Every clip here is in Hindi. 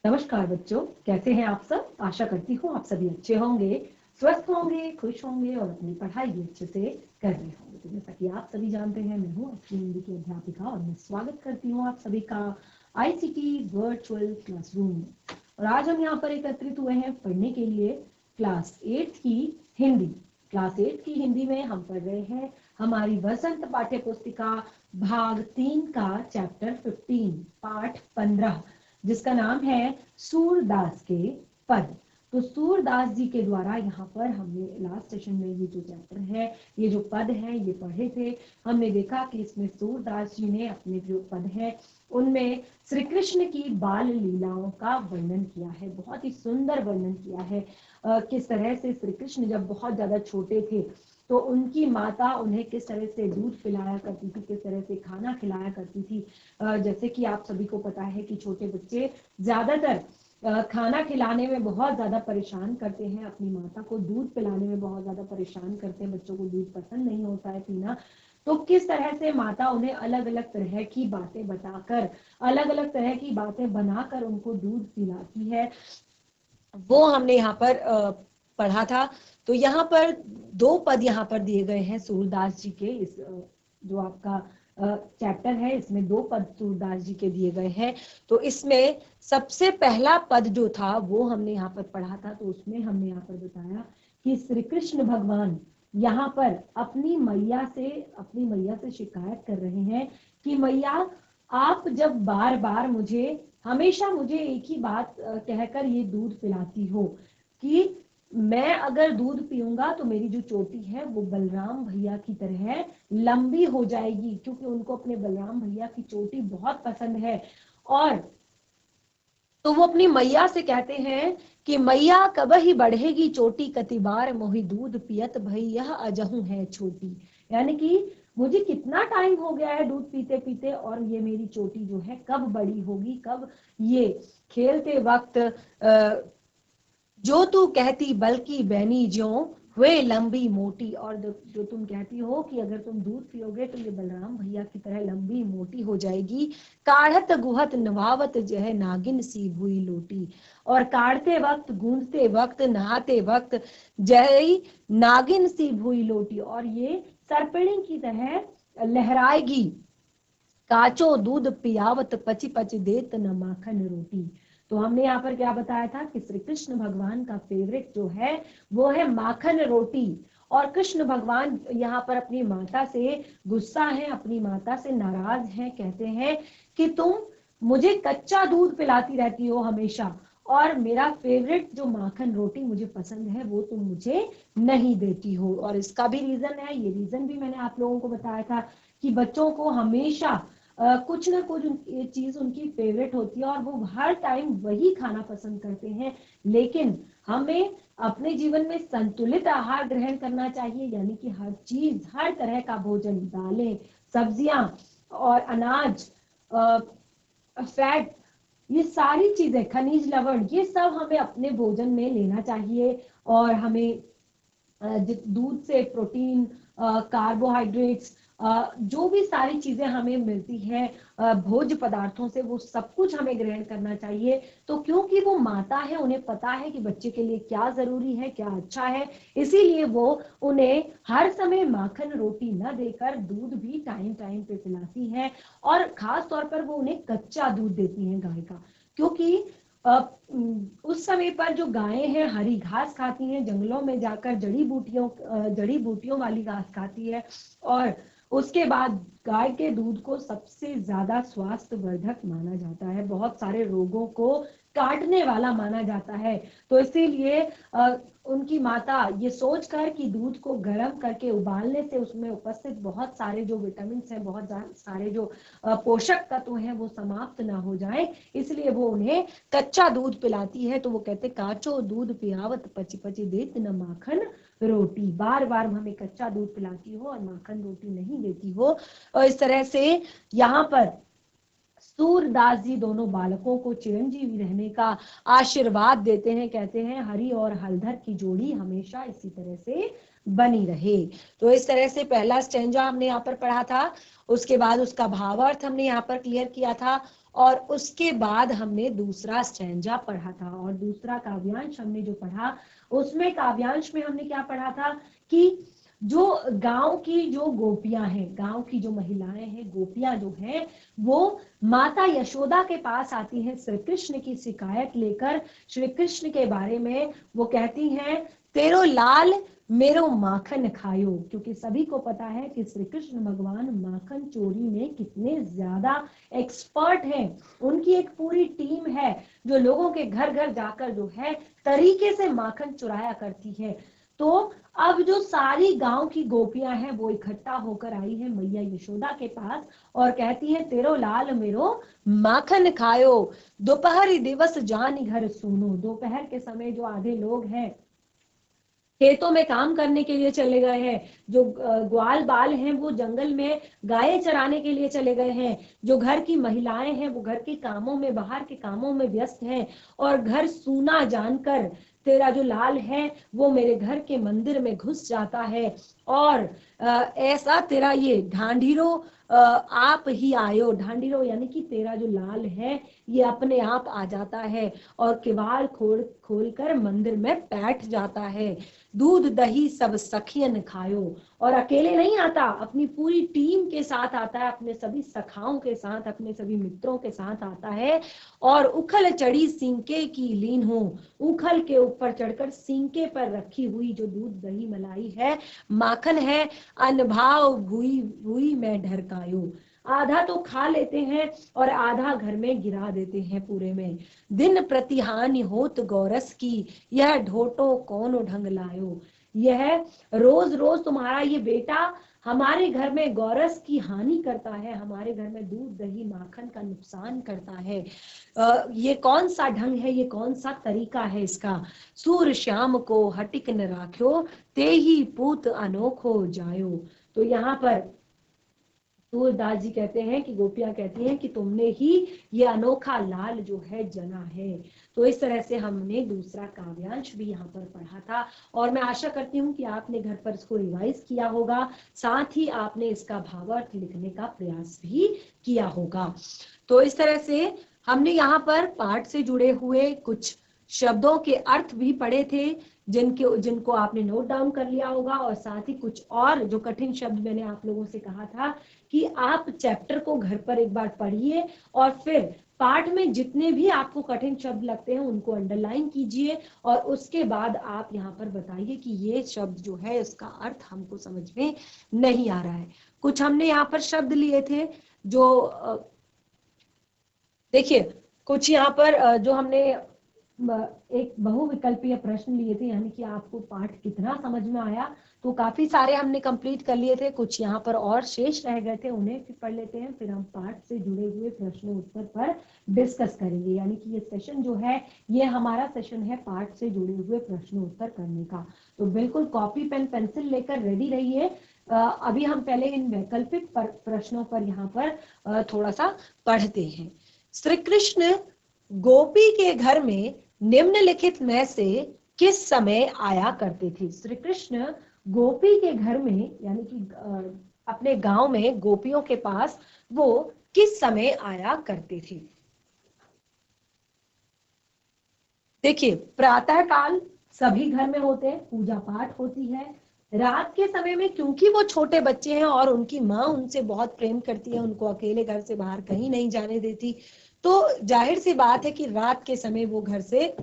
नमस्कार बच्चों, कैसे हैं आप सब। आशा करती हूँ आप सभी अच्छे होंगे, स्वस्थ होंगे, खुश होंगे और अपनी पढ़ाई भी अच्छे से कर रहे होंगे। तो जैसा कि आप सभी जानते हैं, मैं हूँ आपकी हिंदी की अध्यापिका और मैं स्वागत करती हूँ आप सभी का आईसीटी वर्चुअल क्लासरूम में। और आज हम यहाँ पर एकत्रित हुए हैं पढ़ने के लिए क्लास 8 की हिंदी। क्लास 8 की हिंदी में हम पढ़ रहे हैं हमारी वसंत पाठ्य पुस्तिका भाग 3 का चैप्टर 15 पाठ 15, जिसका नाम है सूरदास के पद। तो सूरदास जी के द्वारा यहाँ पर हमने लास्ट सेशन में ये जो चैप्टर है, ये जो पद है, ये पढ़े थे। हमने देखा कि इसमें सूरदास जी ने अपने जो पद है उनमें श्री कृष्ण की बाल लीलाओं का वर्णन किया है। बहुत ही सुंदर वर्णन किया है किस तरह से श्री कृष्ण जब बहुत ज्यादा छोटे थे तो उनकी माता उन्हें किस तरह से दूध पिलाया करती थी, किस तरह से खाना खिलाया करती थी। जैसे कि आप सभी को पता है कि छोटे बच्चे ज्यादातर खाना खिलाने में बहुत ज्यादा परेशान करते हैं, अपनी माता को दूध पिलाने में बहुत ज्यादा परेशान करते हैं। बच्चों को दूध पसंद नहीं होता है पीना, तो किस तरह से माता उन्हें अलग अलग तरह की बातें बताकर, अलग अलग तरह की बातें बनाकर उनको दूध पिलाती है, वो हमने यहाँ पर पढ़ा था। तो यहाँ पर दो पद यहाँ पर दिए गए हैं सूरदास जी के। इस जो आपका चैप्टर है इसमें दो पद सूरदास जी के दिए गए हैं। तो इसमें सबसे पहला पद जो था वो हमने यहाँ पर पढ़ा था। तो उसमें हमने यहाँ पर बताया कि श्री कृष्ण भगवान यहाँ पर अपनी मैया से शिकायत कर रहे हैं कि मैया, आप जब बार बार हमेशा मुझे एक ही बात कहकर ये दूध पिलाती हो कि मैं अगर दूध पीऊंगा तो मेरी जो चोटी है वो बलराम भैया की तरह लंबी हो जाएगी, क्योंकि उनको अपने बलराम भैया की चोटी बहुत पसंद है। और तो वो अपनी मैया से कहते हैं कि मैया कब ही बढ़ेगी चोटी, कति बार मोहि दूध पियत भई यह अजहू है छोटी। यानी कि मुझे कितना टाइम हो गया है दूध पीते पीते, और ये मेरी चोटी जो है कब बड़ी होगी, कब ये खेलते वक्त जो तू कहती बल्कि बैनी ज्यों हुए लंबी मोटी। और जो तुम कहती हो कि अगर तुम दूध पियोगे तो ये बलराम भैया की तरह लंबी मोटी हो जाएगी। काढ़त गुहत नवावत जह नागिन सी भुई लोटी। और काढ़ते वक्त, गूंदते वक्त, नहाते वक्त जय नागिन सी भुई लोटी, और ये सर्पिणी की तरह लहराएगी। काचो दूध पियावत पची पच देत न माखन रोटी। तो हमने यहाँ पर क्या बताया था कि श्री कृष्ण भगवान का फेवरेट जो है वो है माखन रोटी। और कृष्ण भगवान यहाँ पर अपनी माता से गुस्सा है, अपनी माता से नाराज हैं, कहते हैं कि तुम मुझे कच्चा दूध पिलाती रहती हो हमेशा, और मेरा फेवरेट जो माखन रोटी मुझे पसंद है वो तुम मुझे नहीं देती हो। और इसका भी रीजन है, ये रीजन भी मैंने आप लोगों को बताया था कि बच्चों को हमेशा कुछ ना कुछ चीज उनकी फेवरेट होती है और वो हर टाइम वही खाना पसंद करते हैं। लेकिन हमें अपने जीवन में संतुलित आहार ग्रहण करना चाहिए, यानी कि हर चीज, हर तरह का भोजन, दालें, सब्जियां और अनाज, फैट, ये सारी चीजें, खनिज लवण, ये सब हमें अपने भोजन में लेना चाहिए। और हमें दूध से प्रोटीन, कार्बोहाइड्रेट्स, जो भी सारी चीजें हमें मिलती है भोज्य पदार्थों से, वो सब कुछ हमें ग्रहण करना चाहिए। तो क्योंकि वो माता है, उन्हें पता है कि बच्चे के लिए क्या जरूरी है, क्या अच्छा है, इसीलिए वो उन्हें हर समय माखन रोटी न देकर दूध भी टाइम टाइम पे पिलाती है। और खास तौर पर वो उन्हें कच्चा दूध देती हैं गाय का, क्योंकि उस समय पर जो गायें हैं हरी घास खाती हैं, जंगलों में जाकर जड़ी बूटियों वाली घास खाती है, और उसके बाद गाय के दूध को सबसे ज्यादा स्वास्थ्यवर्धक माना जाता है, बहुत सारे रोगों को काटने वाला माना जाता है। तो इसीलिए उनकी माता ये सोचकर कि दूध को गर्म करके उबालने से उसमें उपस्थित बहुत सारे जो विटामिन हैं, बहुत सारे जो पोषक तत्व हैं वो समाप्त ना हो जाए, इसलिए वो उन्हें कच्चा दूध पिलाती है। तो वो कहते काचो दूध पियावत पची पची देत न माखन रोटी। बार बार हमें कच्चा दूध पिलाती हो और माखन रोटी नहीं देती हो। और इस तरह से यहाँ पर सूरदास जी दोनों बालकों को चिरंजीवी रहने का आशीर्वाद देते हैं, कहते हैं हरि और हलधर की जोड़ी हमेशा इसी तरह से बनी रहे। तो इस तरह से पहला स्टेंजा हमने यहाँ पर पढ़ा था, उसके बाद उसका भावार्थ हमने यहाँ पर क्लियर किया था, और उसके बाद हमने दूसरा स्टेंजा पढ़ा था। और दूसरा काव्यांश हमने जो पढ़ा, उसमें काव्यांश में हमने क्या पढ़ा था कि जो गांव की जो गोपियां हैं, गांव की जो महिलाएं हैं, गोपियां जो हैं, वो माता यशोदा के पास आती हैं श्री कृष्ण की शिकायत लेकर। श्री कृष्ण के बारे में वो कहती हैं, तेरो लाल मेरो माखन खायो, क्योंकि सभी को पता है कि श्री कृष्ण भगवान माखन चोरी में कितने ज्यादा एक्सपर्ट हैं। उनकी एक पूरी टीम है जो लोगों के घर घर जाकर जो है तरीके से माखन चुराया करती है। तो अब जो सारी गांव की गोपियां हैं वो इकट्ठा होकर आई है मैया यशोदा के पास और कहती है, तेरो लाल मेरो माखन खायो, दोपहरी दिवस जानी घर सुनो। दोपहर के समय जो आधे लोग हैं खेतों में काम करने के लिए चले गए हैं, जो ग्वाल बाल हैं वो जंगल में गायें चराने के लिए चले गए हैं, जो घर की महिलाएं हैं वो घर के कामों में, बाहर के कामों में व्यस्त हैं, और घर सूना जानकर तेरा जो लाल है वो मेरे घर के मंदिर में घुस जाता है, और ऐसा तेरा ये ढांढीरो आप ही आयो। ढांढीरो यानी कि तेरा जो लाल है ये अपने आप आ जाता है और किवाड़ खोल खोल कर मंदिर में बैठ जाता है। दूध दही सब सखियन खायो, और अकेले नहीं आता, अपनी पूरी टीम के साथ आता है, अपने सभी सखाओं के साथ, अपने सभी मित्रों के साथ आता है। और उखल चढ़ी सींके की लीन हो, उखल के ऊपर चढ़कर सींके पर रखी हुई जो दूध दही मलाई है, माखन है, अनभाव भूई भूई में ढरकायो। आधा तो खा लेते हैं और आधा घर में गिरा देते हैं पूरे में। दिन प्रतिहानि होत गौरस की, यह ढोटो कौन ढंग लायो। यह रोज रोज तुम्हारा ये बेटा हमारे घर में गौरस की हानि करता है, हमारे घर में दूध दही माखन का नुकसान करता है। ये कौन सा ढंग है, ये कौन सा तरीका है इसका। सूर श्याम को हटिक न राख्यो, ते ही पूत अनोखो जायो। तो यहाँ पर सूरदास जी कहते हैं कि गोपियां कहती हैं कि तुमने ही ये अनोखा लाल जो है जना है। तो इस तरह से हमने दूसरा काव्यांश भी यहाँ पर पढ़ा था, और मैं आशा करती हूँ कि आपने घर पर इसको रिवाइज किया होगा, साथ ही आपने इसका भावार्थ लिखने का प्रयास भी किया होगा। तो इस तरह से हमने यहाँ पर पाठ से जुड़े हुए कुछ शब्दों के अर्थ भी पढ़े थे, जिनको आपने नोट डाउन कर लिया होगा, और साथ ही कुछ और जो कठिन शब्द मैंने आप लोगों से कहा था कि आप चैप्टर को घर पर एक बार पढ़िए, और फिर पाठ में जितने भी आपको कठिन शब्द लगते हैं उनको अंडरलाइन कीजिए, और उसके बाद आप यहाँ पर बताइए कि ये शब्द जो है इसका अर्थ हमको समझ में नहीं आ रहा है। कुछ हमने यहाँ पर शब्द लिए थे जो देखिए, कुछ यहाँ पर जो हमने एक बहुविकल्पीय प्रश्न लिए थे, यानी कि आपको पाठ कितना समझ में आया, तो काफी सारे हमने कंप्लीट कर लिए थे। कुछ यहाँ पर और शेष रह गए थे, उन्हें फिर पढ़ लेते हैं, फिर हम पाठ से जुड़े हुए प्रश्नों उत्तर पर डिस्कस करेंगे। यानी कि ये सेशन जो है ये हमारा सेशन है पाठ से जुड़े हुए प्रश्न उत्तर करने का। तो बिल्कुल कॉपी पेन पेंसिल लेकर रेडी रहिए। अभी हम पहले इन वैकल्पिक प्रश्नों पर यहाँ पर थोड़ा सा पढ़ते हैं। श्री कृष्ण गोपी के घर में निम्नलिखित में से किस समय आया करते थे। श्री कृष्ण गोपी के घर में यानी कि अपने गांव में गोपियों के पास वो किस समय आया करते थे। देखिए, प्रातः काल सभी घर में होते हैं, पूजा पाठ होती है। रात के समय में क्योंकि वो छोटे बच्चे हैं और उनकी माँ उनसे बहुत प्रेम करती है, उनको अकेले घर से बाहर कहीं नहीं जाने देती, तो जाहिर सी बात है कि रात के समय वो घर से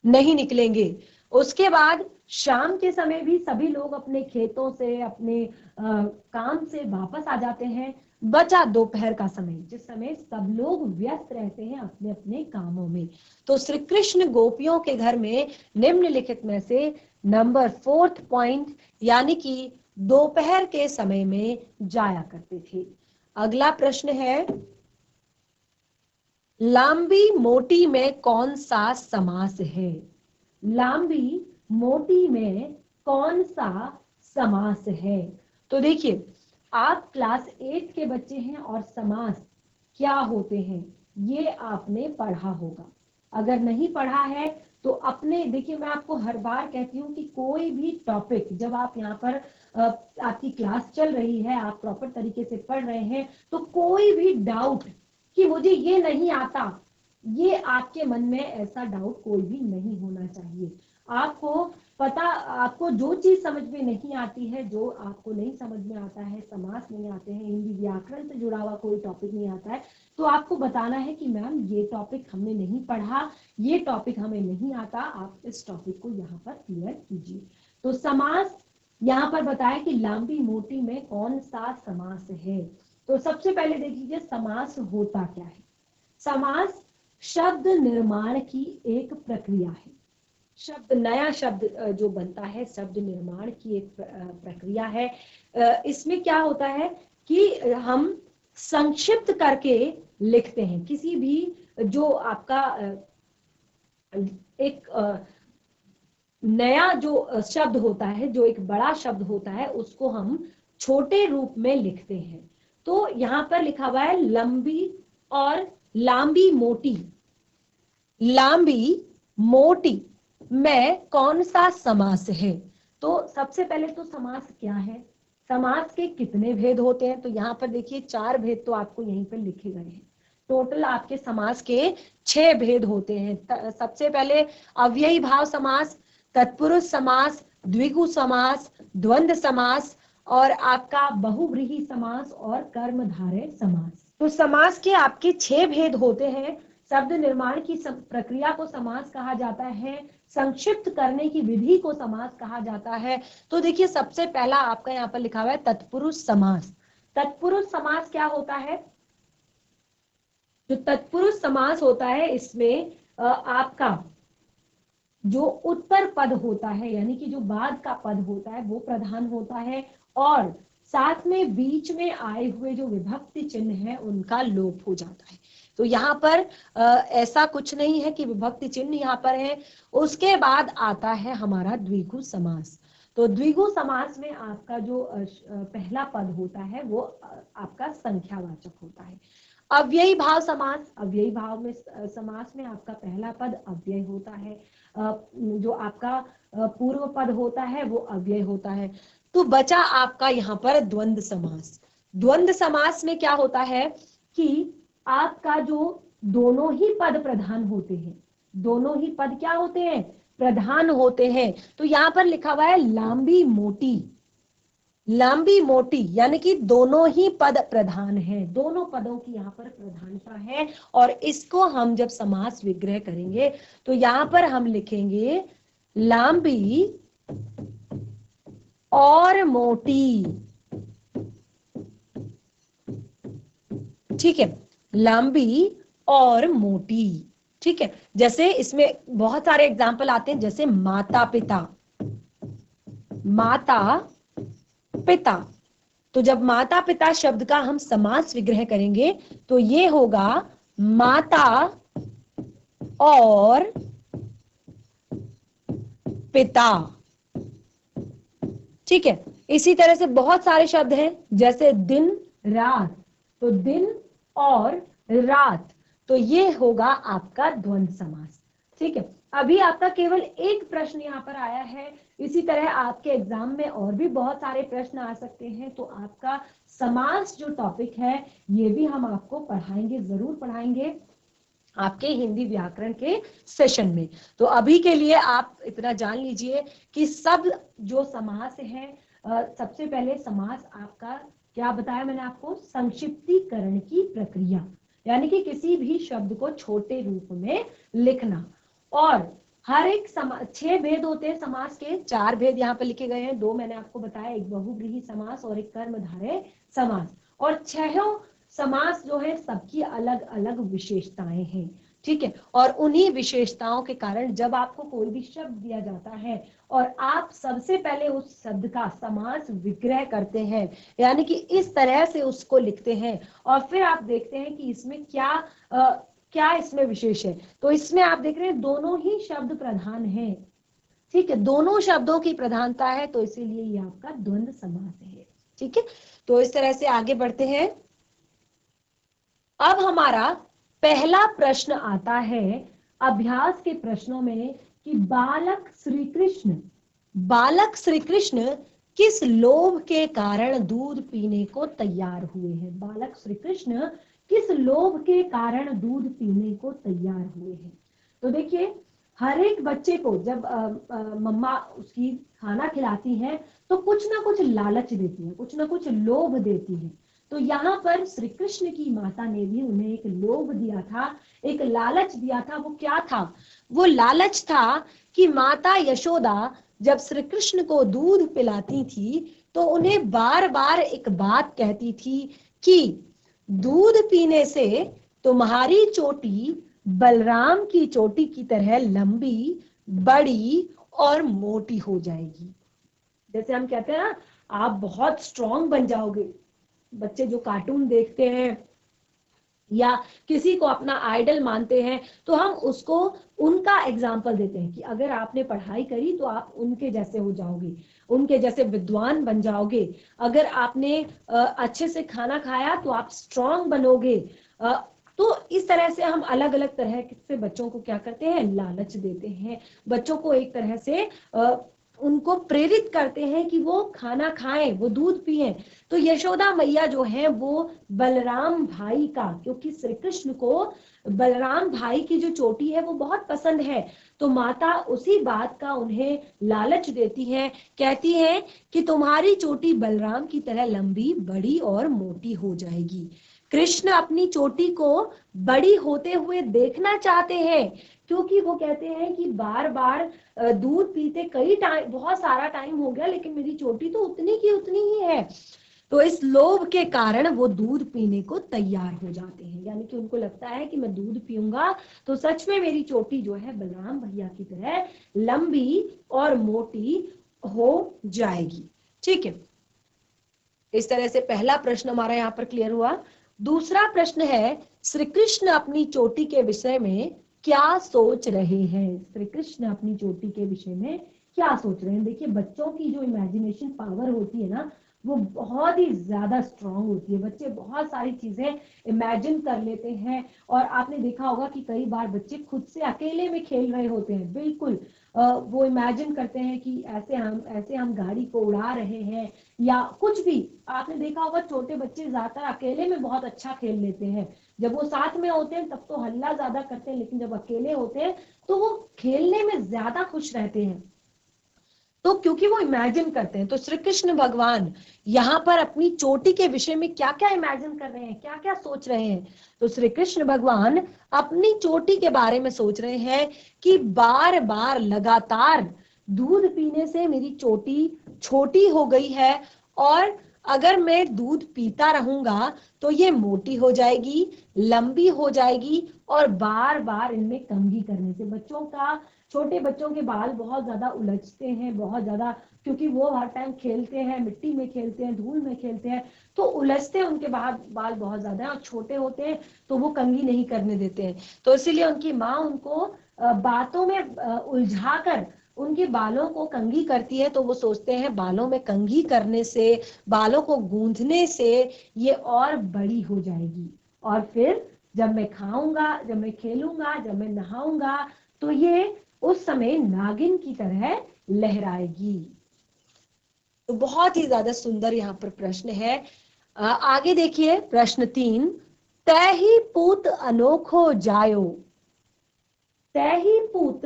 नहीं निकलेंगे। उसके बाद शाम के समय भी सभी लोग अपने खेतों से, अपने काम से वापस आ जाते हैं। बचा दोपहर का समय, जिस समय सब लोग व्यस्त रहते हैं अपने अपने कामों में। तो श्री कृष्ण गोपियों के घर में निम्नलिखित में से नंबर 4th पॉइंट यानी कि दोपहर के समय में जाया करते थे। अगला प्रश्न है, लांबी मोटी में कौन सा समास है। लांबी मोटी में कौन सा समास है। तो देखिए, आप क्लास 8 के बच्चे हैं और समास क्या होते हैं ये आपने पढ़ा होगा। अगर नहीं पढ़ा है तो अपने, देखिए मैं आपको हर बार कहती हूँ कि कोई भी टॉपिक जब आप यहाँ पर आपकी क्लास चल रही है, आप प्रॉपर तरीके से पढ़ रहे हैं, तो कोई भी डाउट कि मुझे ये नहीं आता, ये आपके मन में ऐसा डाउट कोई भी नहीं होना चाहिए। आपको पता, आपको जो चीज समझ में नहीं आती है, जो आपको नहीं समझ में आता है, समास नहीं आते हैं, हिंदी व्याकरण से जुड़ा हुआ कोई टॉपिक नहीं आता है, तो आपको बताना है कि मैम ये टॉपिक हमने नहीं पढ़ा, ये टॉपिक हमें नहीं आता, आप इस टॉपिक को यहाँ पर क्लियर कीजिए। तो समास यहाँ पर बताया कि लांबी मोटी में कौन सा समास है। तो सबसे पहले देख लीजिए समास होता क्या है। समास शब्द निर्माण की एक प्रक्रिया है। शब्द, नया शब्द जो बनता है, शब्द निर्माण की एक प्रक्रिया है। इसमें क्या होता है कि हम संक्षिप्त करके लिखते हैं। किसी भी जो आपका एक नया जो शब्द होता है, जो एक बड़ा शब्द होता है, उसको हम छोटे रूप में लिखते हैं। तो यहाँ पर लिखा हुआ है लंबी और लांबी मोटी। लांबी मोटी में कौन सा समास है। तो सबसे पहले तो समास क्या है, समास के कितने भेद होते हैं। तो यहाँ पर देखिए 4 भेद तो आपको यहीं पर लिखे गए हैं। टोटल आपके समास के 6 भेद होते हैं। सबसे पहले अव्ययी भाव समास, तत्पुरुष समास, द्विगु समास, द्वंद्व समास और आपका बहुव्रीहि समास और कर्मधारय समास। तो समास के आपके 6 भेद होते हैं। शब्द निर्माण की प्रक्रिया को समास कहा जाता है, संक्षिप्त करने की विधि को समास कहा जाता है। तो देखिए सबसे पहला आपका यहाँ पर लिखा हुआ है तत्पुरुष समास। तत्पुरुष समास क्या होता है। जो तत्पुरुष समास होता है, इसमें आपका जो उत्तर पद होता है, यानी कि जो बाद का पद होता है, वो प्रधान होता है, और साथ में बीच में आए हुए जो विभक्ति चिन्ह है उनका लोप हो जाता है। तो यहाँ पर ऐसा कुछ नहीं है कि विभक्ति चिन्ह यहाँ पर है। उसके बाद आता है हमारा द्विगु समास। तो द्विगु समास में आपका जो पहला पद होता है वो आपका संख्यावाचक होता है। अव्ययी भाव समास, अव्ययी भाव में समास में आपका पहला पद अव्यय होता है, जो आपका पूर्व पद होता है वो अव्यय होता है। तो बचा आपका यहाँ पर द्वंद्व समास। द्वंद्व समास में क्या होता है कि आपका जो दोनों ही पद प्रधान होते हैं, दोनों ही पद क्या होते हैं, प्रधान होते हैं। तो यहाँ पर लिखा हुआ है लांबी मोटी। लांबी मोटी यानी कि दोनों ही पद प्रधान हैं, दोनों पदों की यहाँ पर प्रधानता है। और इसको हम जब समास विग्रह करेंगे तो यहाँ पर हम लिखेंगे लांबी और मोटी। ठीक है, लांबी और मोटी। ठीक है, जैसे इसमें बहुत सारे एग्जाम्पल आते हैं, जैसे माता पिता, माता पिता। तो जब माता पिता शब्द का हम समास विग्रह करेंगे तो ये होगा माता और पिता। ठीक है, इसी तरह से बहुत सारे शब्द हैं, जैसे दिन रात, तो दिन और रात, तो ये होगा आपका द्वंद्व समास। ठीक है, अभी आपका केवल एक प्रश्न यहाँ पर आया है। इसी तरह आपके एग्जाम में और भी बहुत सारे प्रश्न आ सकते हैं। तो आपका समास जो टॉपिक है ये भी हम आपको पढ़ाएंगे, जरूर पढ़ाएंगे आपके हिंदी व्याकरण के सेशन में। तो अभी के लिए आप इतना जान लीजिए कि सब जो समास है, सबसे पहले समास आपका क्या बताया मैंने आपको, संक्षिप्तीकरण की प्रक्रिया, यानी कि किसी भी शब्द को छोटे रूप में लिखना। और हर एक 6 भेद होते हैं समास के, 4 भेद यहाँ पे लिखे गए हैं, 2 मैंने आपको बताया, एक बहुव्रीहि समास और एक कर्मधारय समास। और 6 समास जो है सबकी अलग अलग विशेषताएं हैं। ठीक है, और उन्हीं विशेषताओं के कारण जब आपको कोई भी शब्द दिया जाता है और आप सबसे पहले उस शब्द का समास विग्रह करते हैं, यानी कि इस तरह से उसको लिखते हैं, और फिर आप देखते हैं कि इसमें क्या इसमें विशेष है। तो इसमें आप देख रहे हैं दोनों ही शब्द प्रधान हैं। ठीक है, दोनों शब्दों की प्रधानता है, तो इसीलिए ये आपका द्वंद्व समास है। ठीक है, तो इस तरह से आगे बढ़ते हैं। अब हमारा पहला प्रश्न आता है अभ्यास के प्रश्नों में कि बालक श्री कृष्ण किस लोभ के कारण दूध पीने को तैयार हुए हैं। बालक श्री कृष्ण किस लोभ के कारण दूध पीने को तैयार हुए हैं। तो देखिए, हर एक बच्चे को जब मम्मा उसकी खाना खिलाती है तो कुछ ना कुछ लालच देती है, कुछ ना कुछ लोभ देती है। तो यहाँ पर श्री कृष्ण की माता ने भी उन्हें एक लोभ दिया था, एक लालच दिया था। वो क्या था? वो लालच था कि माता यशोदा जब श्री कृष्ण को दूध पिलाती थी तो उन्हें बार बार एक बात कहती थी कि दूध पीने से तुम्हारी चोटी बलराम की चोटी की तरह लंबी, बड़ी और मोटी हो जाएगी। जैसे हम कहते हैं ना, आप बहुत स्ट्रांग बन जाओगे। बच्चे जो कार्टून देखते हैं या किसी को अपना आइडल मानते हैं तो हम उसको उनका एग्जाम्पल देते हैं कि अगर आपने पढ़ाई करी तो आप उनके जैसे हो जाओगे, उनके जैसे विद्वान बन जाओगे। अगर आपने अच्छे से खाना खाया तो आप स्ट्रांग बनोगे। तो इस तरह से हम अलग अलग तरह से बच्चों को क्या करते हैं, लालच देते हैं। बच्चों को एक तरह से उनको प्रेरित करते हैं कि वो खाना खाएं, वो दूध पिए। तो यशोदा मैया जो है वो बलराम भाई का, क्योंकि श्री कृष्ण को बलराम भाई की जो चोटी है वो बहुत पसंद है, तो माता उसी बात का उन्हें लालच देती है। कहती है कि तुम्हारी चोटी बलराम की तरह लंबी, बड़ी और मोटी हो जाएगी। कृष्ण अपनी चोटी को बड़ी होते हुए देखना चाहते हैं, क्योंकि वो कहते हैं कि बार बार दूध पीते कई टाइम, बहुत सारा टाइम हो गया, लेकिन मेरी चोटी तो उतनी की उतनी ही है। तो इस लोभ के कारण वो दूध पीने को तैयार हो जाते हैं, यानी कि उनको लगता है कि मैं दूध पीऊंगा तो सच में मेरी चोटी जो है बलराम भैया की तरह लंबी और मोटी हो जाएगी। ठीक है, इस तरह से पहला प्रश्न हमारा यहाँ पर क्लियर हुआ। दूसरा प्रश्न है, श्री कृष्ण अपनी चोटी के विषय में क्या सोच रहे हैं। श्री कृष्ण अपनी चोटी के विषय में क्या सोच रहे हैं। देखिए, बच्चों की जो इमेजिनेशन पावर होती है ना, वो बहुत ही ज्यादा स्ट्रांग होती है। बच्चे बहुत सारी चीजें इमेजिन कर लेते हैं, और आपने देखा होगा कि कई बार बच्चे खुद से अकेले में खेल रहे होते हैं। बिल्कुल वो इमेजिन करते हैं कि ऐसे हम गाड़ी को उड़ा रहे हैं, या कुछ भी। आपने देखा होगा छोटे बच्चे ज्यादातर अकेले में बहुत अच्छा खेल लेते हैं। जब वो साथ में होते हैं तब तो हल्ला ज्यादा करते हैं, लेकिन जब अकेले होते हैं तो वो खेलने में ज्यादा खुश रहते हैं, तो क्योंकि वो इमेजिन करते हैं। तो श्री कृष्ण भगवान यहाँ पर अपनी चोटी के विषय में क्या क्या इमेजिन कर रहे हैं, क्या क्या सोच रहे हैं। तो श्री कृष्ण भगवान अपनी चोटी के बारे में सोच रहे हैं कि बार बार लगातार दूध पीने से मेरी चोटी छोटी हो गई है, और अगर मैं दूध पीता रहूंगा तो ये मोटी हो जाएगी, लंबी हो जाएगी, और बार बार इनमें कंघी करने से छोटे बच्चों के बाल बहुत ज्यादा उलझते हैं, बहुत ज्यादा, क्योंकि वो हर टाइम खेलते हैं, मिट्टी में खेलते हैं, धूल में खेलते हैं, तो उलझते हैं उनके बाल बहुत ज्यादा, और छोटे होते हैं तो वो कंघी नहीं करने देते हैं। तो इसीलिए उनकी माँ उनको बातों में उलझा कर उनके बालों को कंघी करती है। तो वो सोचते हैं बालों में कंघी करने से, बालों को गूंथने से ये और बड़ी हो जाएगी, और फिर जब मैं खाऊंगा, जब मैं खेलूंगा, जब मैं नहाऊंगा तो ये उस समय नागिन की तरह लहराएगी। तो बहुत ही ज्यादा सुंदर यहाँ पर प्रश्न है। आगे देखिए प्रश्न 3, तैही पूत अनोखो जायो। तैही पूत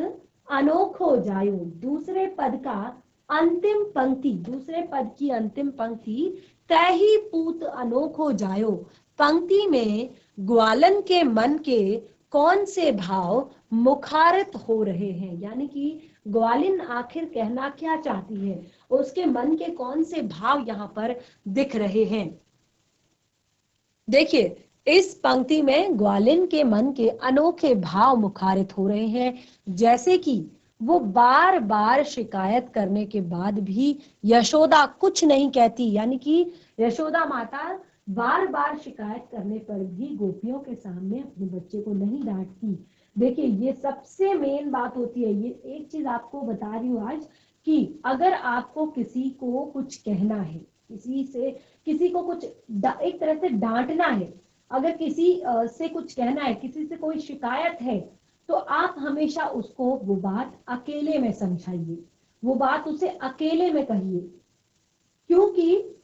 अनोखो जायो, दूसरे पद का अंतिम पंक्ति, दूसरे पद की अंतिम पंक्ति, तैही पूत अनोखो जायो, पंक्ति में ग्वालन के मन के कौन से भाव मुखारित हो रहे हैं, यानी कि ग्वालिन आखिर कहना क्या चाहती है, उसके मन के कौन से भाव यहाँ पर दिख रहे हैं। देखिए, इस पंक्ति में ग्वालिन के मन के अनोखे भाव मुखारित हो रहे हैं, जैसे कि वो बार बार शिकायत करने के बाद भी यशोदा कुछ नहीं कहती, यानी कि यशोदा माता बार बार शिकायत करने पर भी गोपियों के सामने अपने बच्चे को नहीं डांटती। देखिए, ये सबसे मेन बात होती है। ये एक चीज आपको बता रही हूँ आज, कि अगर आपको किसी को कुछ कहना है, किसी को कुछ एक तरह से डांटना है, अगर किसी से कुछ कहना है, किसी से कोई शिकायत है, तो आप हमेशा उसको वो बात अकेले में समझाइए, वो बात उसे अकेले में कहिए, क्योंकि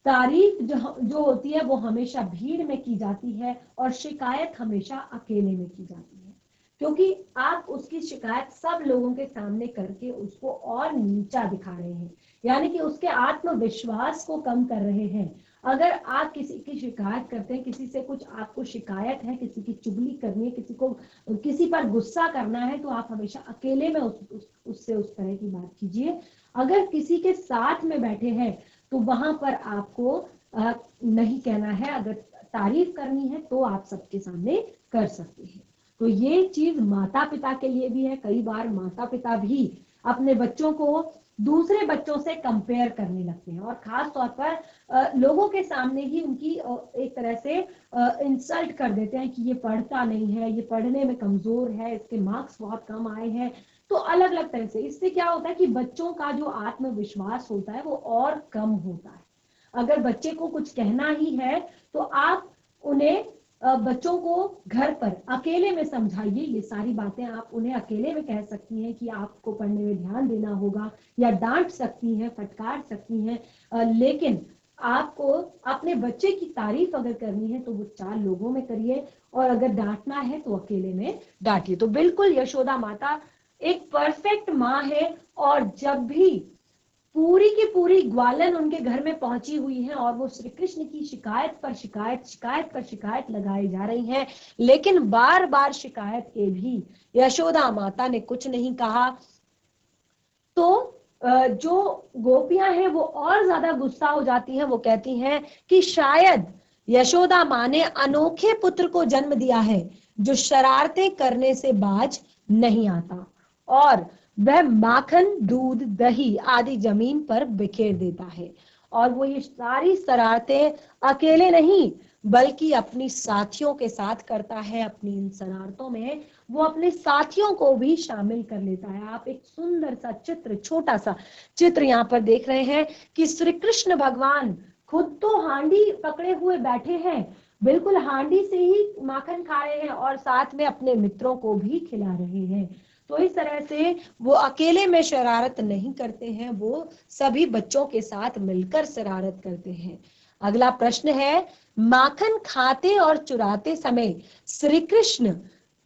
तारीफ जो होती है वो हमेशा भीड़ में की जाती है और शिकायत हमेशा अकेले में की जाती है, क्योंकि आप उसकी शिकायत सब लोगों के सामने करके उसको और नीचा दिखा रहे हैं, यानी कि उसके आत्मविश्वास को कम कर रहे हैं। अगर आप किसी की शिकायत करते हैं, किसी से कुछ आपको शिकायत है, किसी की चुगली करनी है, किसी पर गुस्सा करना है, तो आप हमेशा अकेले में उससे उस तरह की बात कीजिए। अगर किसी के साथ में बैठे हैं तो वहां पर आपको नहीं कहना है, अगर तारीफ करनी है तो आप सबके सामने कर सकते हैं। तो ये चीज माता पिता के लिए भी है। कई बार माता पिता भी अपने बच्चों को दूसरे बच्चों से कंपेयर करने लगते हैं और खास तौर पर लोगों के सामने ही उनकी एक तरह से इंसल्ट कर देते हैं कि ये पढ़ता नहीं है, ये पढ़ने में कमजोर है, इसके मार्क्स बहुत कम आए हैं। तो अलग अलग तरह से इससे क्या होता है कि बच्चों का जो आत्मविश्वास होता है वो और कम होता है। अगर बच्चे को कुछ कहना ही है तो आप उन्हें बच्चों को घर पर अकेले में समझाइए। ये सारी बातें आप उन्हें अकेले में कह सकती हैं कि आपको पढ़ने में ध्यान देना होगा, या डांट सकती हैं, फटकार सकती हैं, लेकिन आपको अपने बच्चे की तारीफ अगर करनी है तो वो 4 लोगों में करिए, और अगर डांटना है तो अकेले में डांटिए। तो बिल्कुल यशोदा माता एक परफेक्ट माँ है, और जब भी पूरी की पूरी ग्वालन उनके घर में पहुंची हुई है और वो श्री कृष्ण की शिकायत पर शिकायत, शिकायत पर शिकायत लगाई जा रही है, लेकिन बार बार शिकायत के भी यशोदा माता ने कुछ नहीं कहा, तो जो गोपियां हैं वो और ज्यादा गुस्सा हो जाती हैं। वो कहती हैं कि शायद यशोदा माँ ने अनोखे पुत्र को जन्म दिया है जो शरारतें करने से बाज नहीं आता, और वह माखन, दूध, दही आदि जमीन पर बिखेर देता है। और वो ये सारी शरारतें अकेले नहीं बल्कि अपनी साथियों के साथ करता है। अपनी इन शरारतों में वो अपने साथियों को भी शामिल कर लेता है। आप एक सुंदर सा चित्र, छोटा सा चित्र यहाँ पर देख रहे हैं कि श्री कृष्ण भगवान खुद तो हांडी पकड़े हुए बैठे हैं, बिल्कुल हांडी से ही माखन खा रहे हैं और साथ में अपने मित्रों को भी खिला रहे हैं। तो इस तरह से वो अकेले में शरारत नहीं करते हैं, वो सभी बच्चों के साथ मिलकर शरारत करते हैं। अगला प्रश्न है, माखन खाते और चुराते समय श्री कृष्ण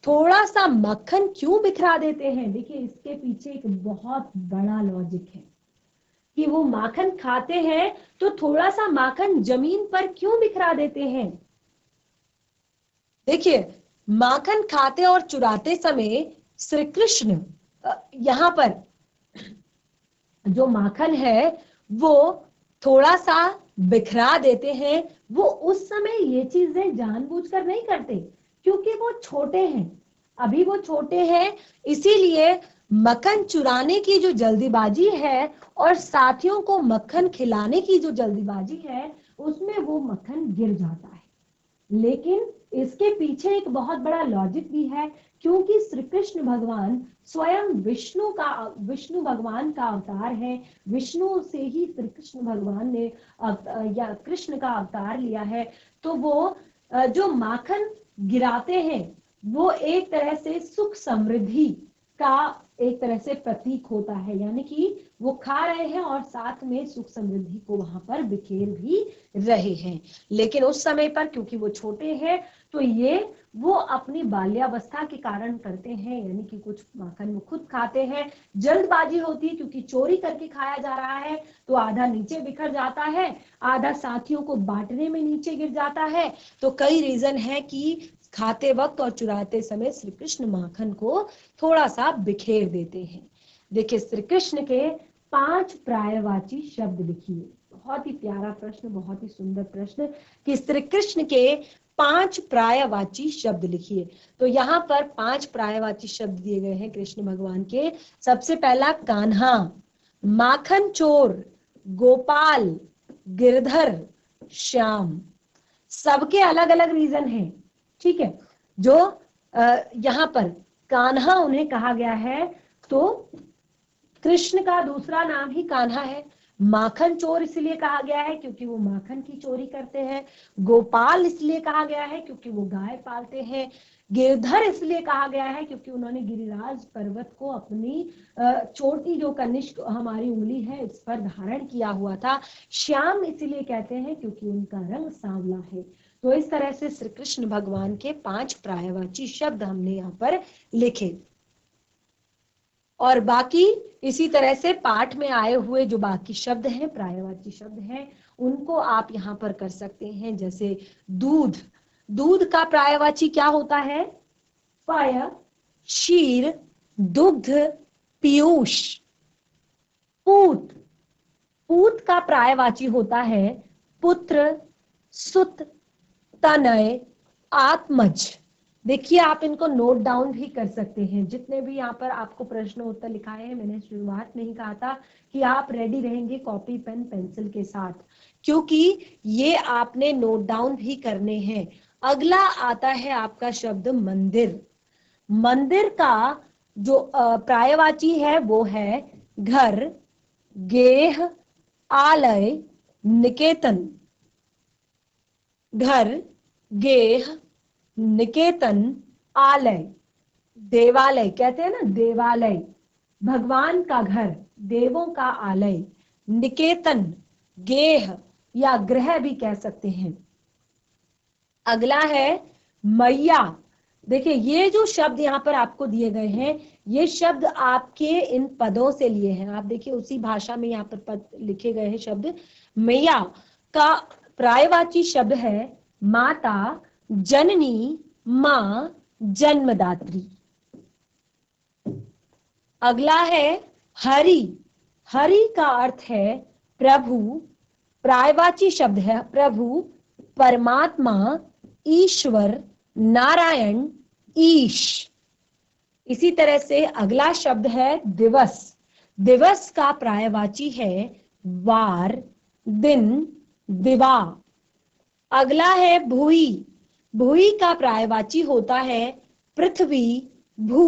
थोड़ा सा मक्खन क्यों बिखरा देते हैं? देखिए, इसके पीछे एक बहुत बड़ा लॉजिक है कि वो माखन खाते हैं तो थोड़ा सा माखन जमीन पर क्यों बिखरा देते हैं। देखिए, माखन खाते और चुराते समय श्री कृष्ण यहाँ पर जो माखन है वो थोड़ा सा बिखरा देते हैं। वो उस समय ये चीजें जानबूझकर नहीं करते, क्योंकि वो छोटे हैं, अभी वो छोटे हैं, इसीलिए मक्खन चुराने की जो जल्दीबाजी है और साथियों को मक्खन खिलाने की जो जल्दीबाजी है उसमें वो मक्खन गिर जाता है। लेकिन इसके पीछे एक बहुत बड़ा लॉजिक भी है, क्योंकि श्री कृष्ण भगवान स्वयं विष्णु भगवान का अवतार है। विष्णु से ही श्री कृष्ण भगवान ने या कृष्ण का अवतार लिया है। तो वो जो माखन गिराते हैं वो एक तरह से सुख समृद्धि का एक तरह से प्रतीक होता है, यानी कि वो खा रहे हैं और साथ में सुख समृद्धि को वहां पर बिखेर भी रहे हैं। लेकिन उस समय पर क्योंकि वो छोटे हैं तो ये वो अपनी बाल्यावस्था के कारण करते हैं, यानी कि कुछ माखन वो खुद खाते हैं, जल्दबाजी होती है क्योंकि चोरी करके खाया जा रहा है, तो आधा नीचे बिखर जाता है, आधा साथियों को बांटने में नीचे गिर जाता है। तो कई रीजन है कि खाते वक्त और चुराते समय श्री कृष्ण माखन को थोड़ा सा बिखेर देते हैं। देखिए, श्री कृष्ण के 5 पर्यायवाची शब्द लिखिए। बहुत ही प्यारा प्रश्न, बहुत ही सुंदर प्रश्न कि श्री कृष्ण के 5 पर्यायवाची शब्द लिखिए। तो यहाँ पर 5 पर्यायवाची शब्द दिए गए हैं कृष्ण भगवान के। सबसे पहला कान्हा, माखन चोर, गोपाल, गिरधर, श्याम। सबके अलग अलग रीजन हैं, ठीक है। जो यहाँ पर कान्हा उन्हें कहा गया है, तो कृष्ण का दूसरा नाम ही कान्हा है। माखन चोर इसलिए कहा गया है क्योंकि वो माखन की चोरी करते हैं। गोपाल इसलिए कहा गया है क्योंकि वो गाय पालते हैं। गिरधर इसलिए कहा गया है क्योंकि उन्होंने गिरिराज पर्वत को अपनी छोटी जो कनिष्क हमारी उंगली है इस पर धारण किया हुआ था। श्याम इसलिए कहते हैं क्योंकि उनका रंग सांवला है। तो इस तरह से श्री कृष्ण भगवान के 5 पर्यायवाची शब्द हमने यहाँ पर लिखे। और बाकी इसी तरह से पाठ में आए हुए जो बाकी शब्द हैं, पर्यायवाची शब्द हैं, उनको आप यहाँ पर कर सकते हैं। जैसे दूध, दूध का पर्यायवाची क्या होता है? पय, क्षीर, दुग्ध, पीयूष। पूत, पूत का पर्यायवाची होता है पुत्र, सुत, तनय, आत्मज। देखिए आप इनको नोट डाउन भी कर सकते हैं। जितने भी यहाँ पर आपको प्रश्न उत्तर लिखाए हैं, मैंने शुरुआत में ही कहा था कि आप रेडी रहेंगे कॉपी पेन पेंसिल के साथ, क्योंकि ये आपने नोट डाउन भी करने हैं। अगला आता है आपका शब्द मंदिर। मंदिर का जो पर्यायवाची है वो है घर, गेह, आलय, निकेतन। घर, गेह, निकेतन, आलय। देवालय कहते हैं ना, देवालय भगवान का घर, देवों का आलय। निकेतन, गेह या ग्रह भी कह सकते हैं। अगला है मैया। देखिए ये जो शब्द यहाँ पर आपको दिए गए हैं, ये शब्द आपके इन पदों से लिए हैं। आप देखिए उसी भाषा में यहाँ पर पद लिखे गए हैं। शब्द मैया का पर्यायवाची शब्द है माता, जननी, माँ, जन्मदात्री। अगला है हरि। हरि का अर्थ है प्रभु। पर्यायवाची शब्द है प्रभु, परमात्मा, ईश्वर, नारायण, ईश। इसी तरह से अगला शब्द है दिवस। दिवस का पर्यायवाची है वार, दिन, दिवा। अगला है भुई। भुई का पर्यायवाची होता है पृथ्वी, भू,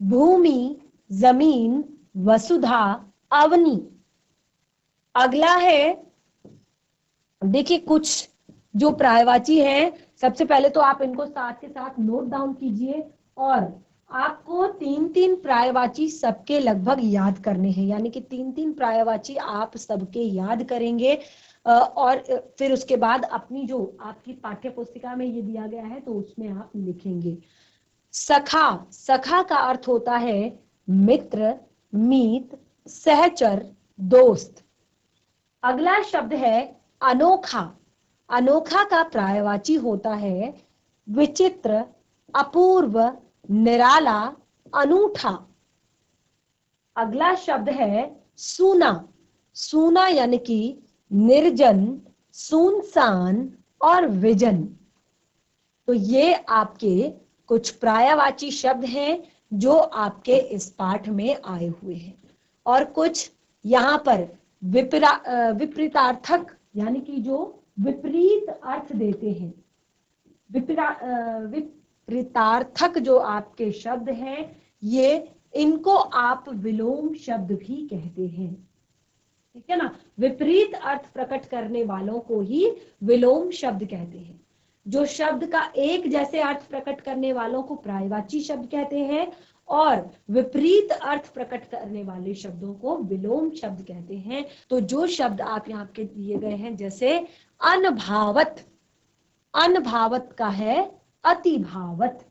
भूमि, जमीन, वसुधा, अवनी। अगला है, देखिए कुछ जो पर्यायवाची है, सबसे पहले तो आप इनको साथ के साथ नोट डाउन कीजिए और आपको 3-3 पर्यायवाची सबके लगभग याद करने हैं। यानी कि 3-3 पर्यायवाची आप सबके याद करेंगे और फिर उसके बाद अपनी जो आपकी पाठ्य पुस्तिका में ये दिया गया है तो उसमें आप लिखेंगे। सखा, सखा का अर्थ होता है मित्र, मीत, सहचर, दोस्त। अगला शब्द है अनोखा। अनोखा का पर्यायवाची होता है विचित्र, अपूर्व, निराला, अनूठा। अगला शब्द है सूना। सूना यानी कि निर्जन, सुनसान और विजन। तो ये आपके कुछ पर्यायवाची शब्द हैं जो आपके इस पाठ में आए हुए हैं। और कुछ यहाँ पर विपरीतार्थक यानी कि जो विपरीत अर्थ देते हैं, विपरीतार्थक जो आपके शब्द हैं, ये इनको आप विलोम शब्द भी कहते हैं। ठीक है ना, विपरीत अर्थ प्रकट करने वालों को ही विलोम शब्द कहते हैं। जो शब्द का एक जैसे अर्थ प्रकट करने वालों को पर्यायवाची शब्द कहते हैं और विपरीत अर्थ प्रकट करने वाले शब्दों को विलोम शब्द कहते हैं। तो जो शब्द आप यहाँ के दिए गए हैं, जैसे अनभावत, अनभावत का है अतिभावत।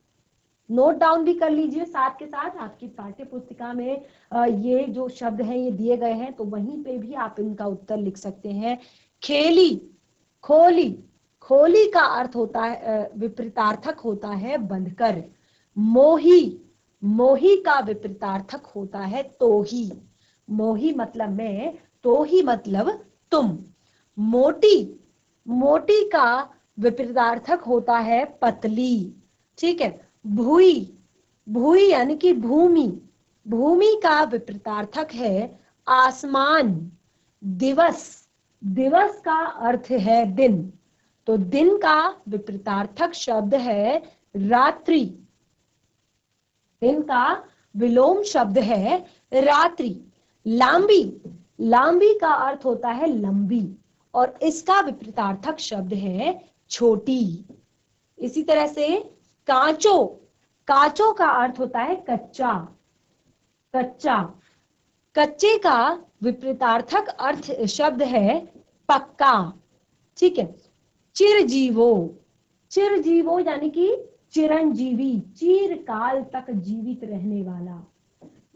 नोट डाउन भी कर लीजिए साथ के साथ। आपकी पाठ्य पुस्तिका में ये जो शब्द हैं ये दिए गए हैं, तो वहीं पे भी आप इनका उत्तर लिख सकते हैं। खेली, खोली। खोली का अर्थ होता है, विपरीतार्थक होता है बंधकर। मोही, मोही का विपरीतार्थक होता है तोही। मोही मतलब मैं, तोही मतलब तुम। मोटी, मोटी का विपरीतार्थक होता है पतली। ठीक है। भूई, भूई यानी कि भूमि। भूमि का विपरीतार्थक है आसमान। दिवस, दिवस का अर्थ है दिन। तो दिन का विपरीतार्थक शब्द है रात्रि। दिन का विलोम शब्द है रात्रि। लांबी, लांबी का अर्थ होता है लंबी और इसका विपरीतार्थक शब्द है छोटी। इसी तरह से कांचो, काचो का अर्थ होता है कच्चा, कच्चा। कच्चे का विपरीतार्थक अर्थ शब्द है पक्का, ठीक है। चिरजीवो, चिरजीवो यानी कि चिरंजीवी, चिरकाल तक जीवित रहने वाला,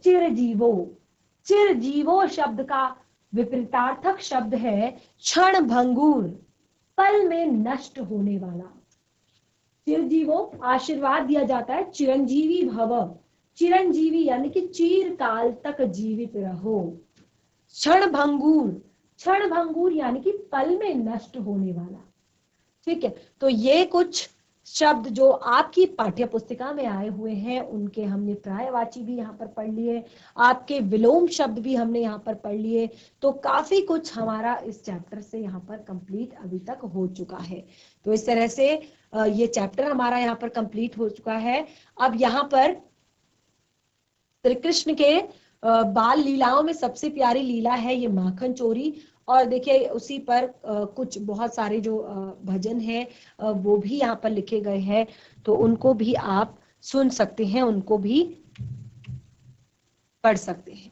चिरजीवो। चिरजीवो शब्द का विपरीतार्थक शब्द है क्षण भंगुर, पल में नष्ट होने वाला। चिरजीवो आशीर्वाद दिया जाता है, चिरंजीवी भव, चिरंजीवी यानी कि चिरकाल तक जीवित रहो। क्षण भंगुर, क्षण भंगुर यानी कि पल में नष्ट होने वाला, ठीक है। तो ये कुछ शब्द जो आपकी पाठ्य पुस्तिका में आए हुए हैं, उनके हमने पर्यायवाची भी यहाँ पर पढ़ लिए, आपके विलोम शब्द भी हमने यहाँ पर पढ़ लिए। तो काफी कुछ हमारा इस चैप्टर से यहाँ पर कंप्लीट अभी तक हो चुका है। तो इस तरह से ये चैप्टर हमारा यहाँ पर कंप्लीट हो चुका है। अब यहाँ पर श्री कृष्ण के बाल लीलाओं में सबसे प्यारी लीला है ये माखन चोरी। और देखिए उसी पर कुछ बहुत सारे जो भजन हैं वो भी यहाँ पर लिखे गए हैं, तो उनको भी आप सुन सकते हैं, उनको भी पढ़ सकते हैं।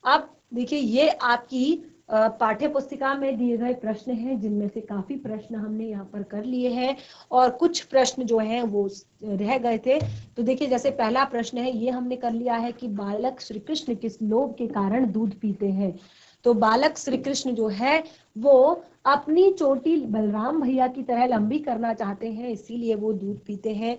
अब देखिए ये आपकी पाठ्य पुस्तिका में दिए गए प्रश्न हैं, जिनमें से काफी प्रश्न हमने यहाँ पर कर लिए हैं और कुछ प्रश्न जो हैं वो रह गए थे। तो देखिए जैसे पहला प्रश्न है ये हमने कर लिया है कि बालक श्री कृष्ण किस लोभ के कारण दूध पीते हैं। तो बालक श्री कृष्ण जो है वो अपनी चोटी बलराम भैया की तरह लंबी करना चाहते हैं, इसीलिए वो दूध पीते हैं।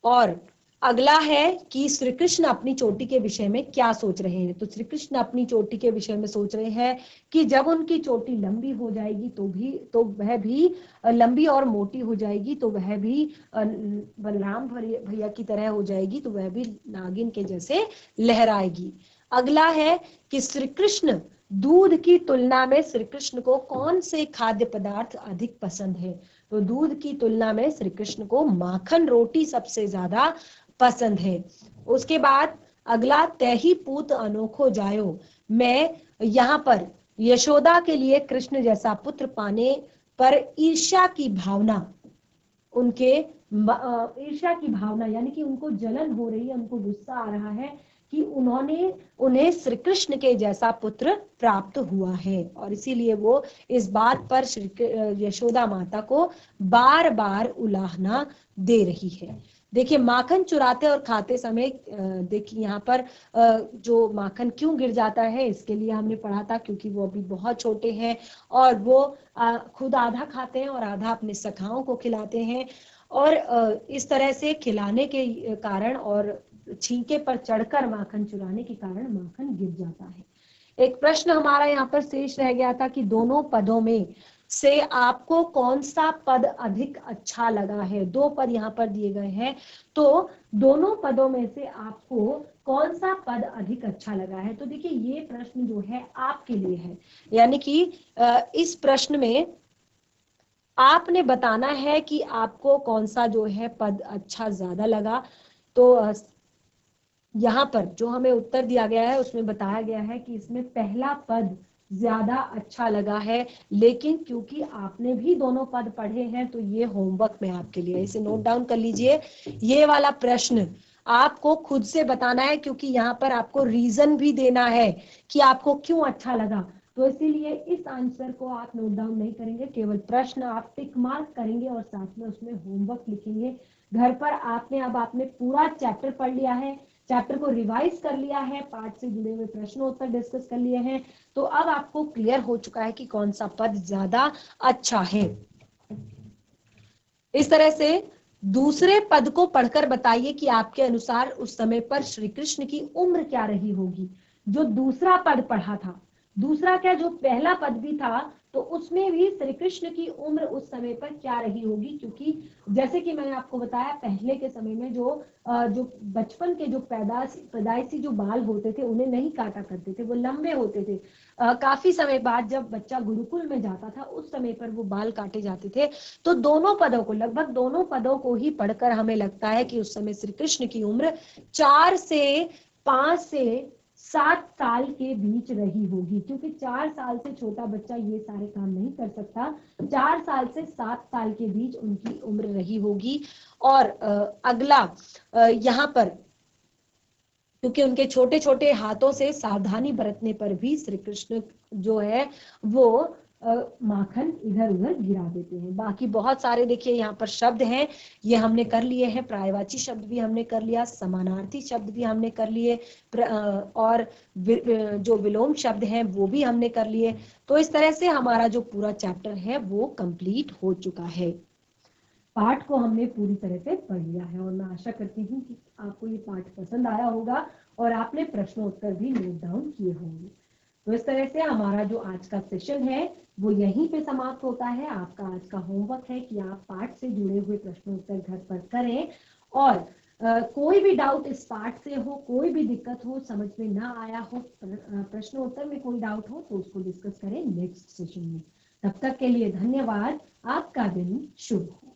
और अगला है कि श्री कृष्ण अपनी चोटी के विषय में क्या सोच रहे हैं। तो श्री कृष्ण अपनी चोटी के विषय में सोच रहे हैं कि जब उनकी चोटी लंबी हो जाएगी तो वह भी लंबी और मोटी हो जाएगी, तो वह भी बलराम भैया की तरह हो जाएगी, तो वह भी नागिन के जैसे लहराएगी। अगला है कि श्री कृष्ण दूध की तुलना में श्री कृष्ण को कौन से खाद्य पदार्थ अधिक पसंद है। तो दूध की तुलना में श्री कृष्ण को माखन रोटी सबसे ज्यादा पसंद है। उसके बाद अगला तैही पूत अनोखो जायो, मैं यहाँ पर यशोदा के लिए कृष्ण जैसा पुत्र पाने पर ईर्ष्या की भावना, उनके ईर्ष्या की भावना यानी कि उनको जलन हो रही है, उनको गुस्सा आ रहा है कि उन्हें श्री कृष्ण के जैसा पुत्र प्राप्त हुआ है, और इसीलिए वो इस बात पर यशोदा माता को बार बार उलाहना दे रही है। देखिए माखन चुराते और खाते समय देखिए यहाँ पर जो माखन क्यों गिर जाता है, इसके लिए हमने पढ़ा था क्योंकि वो अभी बहुत छोटे हैं और वो खुद आधा खाते हैं और आधा अपने सखाओं को खिलाते हैं, और इस तरह से खिलाने के कारण और छींके पर चढ़कर माखन चुराने के कारण माखन गिर जाता है। एक प्रश्न हमारा यहाँ पर शेष रह गया था कि दोनों पदों में से आपको कौन सा पद अधिक अच्छा लगा है। दो पद यहाँ पर दिए गए हैं, तो दोनों पदों में से आपको कौन सा पद अधिक अच्छा लगा है। तो देखिए ये प्रश्न जो है आपके लिए है, यानी कि इस प्रश्न में आपने बताना है कि आपको कौन सा जो है पद अच्छा ज्यादा लगा। तो यहाँ पर जो हमें उत्तर दिया गया है उसमें बताया गया है कि इसमें पहला पद ज्यादा अच्छा लगा है, लेकिन क्योंकि आपने भी दोनों पद पढ़े हैं तो ये होमवर्क में आपके लिए, इसे नोट डाउन कर लीजिए। ये वाला प्रश्न आपको खुद से बताना है, क्योंकि यहाँ पर आपको रीजन भी देना है कि आपको क्यों अच्छा लगा। तो इसीलिए इस आंसर को आप नोट डाउन नहीं करेंगे, केवल प्रश्न आप टिक मार्क करेंगे और साथ में उसमें होमवर्क लिखेंगे। घर पर आपने पूरा चैप्टर पढ़ लिया है, चैप्टर को रिवाइज कर लिया है, पाठ से जुड़े हुए प्रश्न उत्तर डिस्कस कर लिए हैं, तो अब आपको क्लियर हो चुका है कि कौन सा पद ज्यादा अच्छा है। इस तरह से दूसरे पद को पढ़कर बताइए कि आपके अनुसार उस समय पर श्री कृष्ण की उम्र क्या रही होगी। जो दूसरा पद पढ़ा था दूसरा क्या, जो पहला पद भी था तो उसमें भी श्री कृष्ण की उम्र उस समय पर क्या रही होगी, क्योंकि जैसे कि मैंने आपको बताया पहले के समय में जो बचपन के जो पैदाइशी जो बाल होते थे उन्हें नहीं काटा करते थे, वो लंबे होते थे। काफी समय बाद जब बच्चा गुरुकुल में जाता था उस समय पर वो बाल काटे जाते थे। तो दोनों पदों को, लगभग दोनों पदों को ही पढ़कर हमें लगता है कि उस समय श्री कृष्ण की उम्र 4 से 5 से 7 साल के बीच रही होगी, क्योंकि 4 साल से छोटा बच्चा ये सारे काम नहीं कर सकता। 4 साल से 7 साल के बीच उनकी उम्र रही होगी। और अगला यहाँ पर, क्योंकि उनके छोटे छोटे हाथों से सावधानी बरतने पर भी श्री कृष्ण जो है वो माखन इधर उधर गिरा देते हैं। बाकी बहुत सारे देखिए यहाँ पर शब्द हैं, ये हमने कर लिए हैं, पर्यायवाची शब्द भी हमने कर लिया, समानार्थी शब्द भी हमने कर लिए, और जो विलोम शब्द हैं वो भी हमने कर लिए। तो इस तरह से हमारा जो पूरा चैप्टर है वो कंप्लीट हो चुका है। पाठ को हमने पूरी तरह से पढ़ लिया है और मैं आशा करती हूँ कि आपको ये पाठ पसंद आया होगा और आपने प्रश्नोत्तर भी नोट डाउन किए होंगे। तो इस तरह से हमारा जो आज का सेशन है वो यहीं पे समाप्त होता है। आपका आज का होमवर्क है कि आप पाठ से जुड़े हुए प्रश्नोत्तर घर पर करें, और कोई भी डाउट इस पाठ से हो, कोई भी दिक्कत हो, समझ में ना आया हो, प्रश्नोत्तर में कोई डाउट हो तो उसको डिस्कस करें नेक्स्ट सेशन में। तब तक के लिए धन्यवाद। आपका दिन शुभ हो।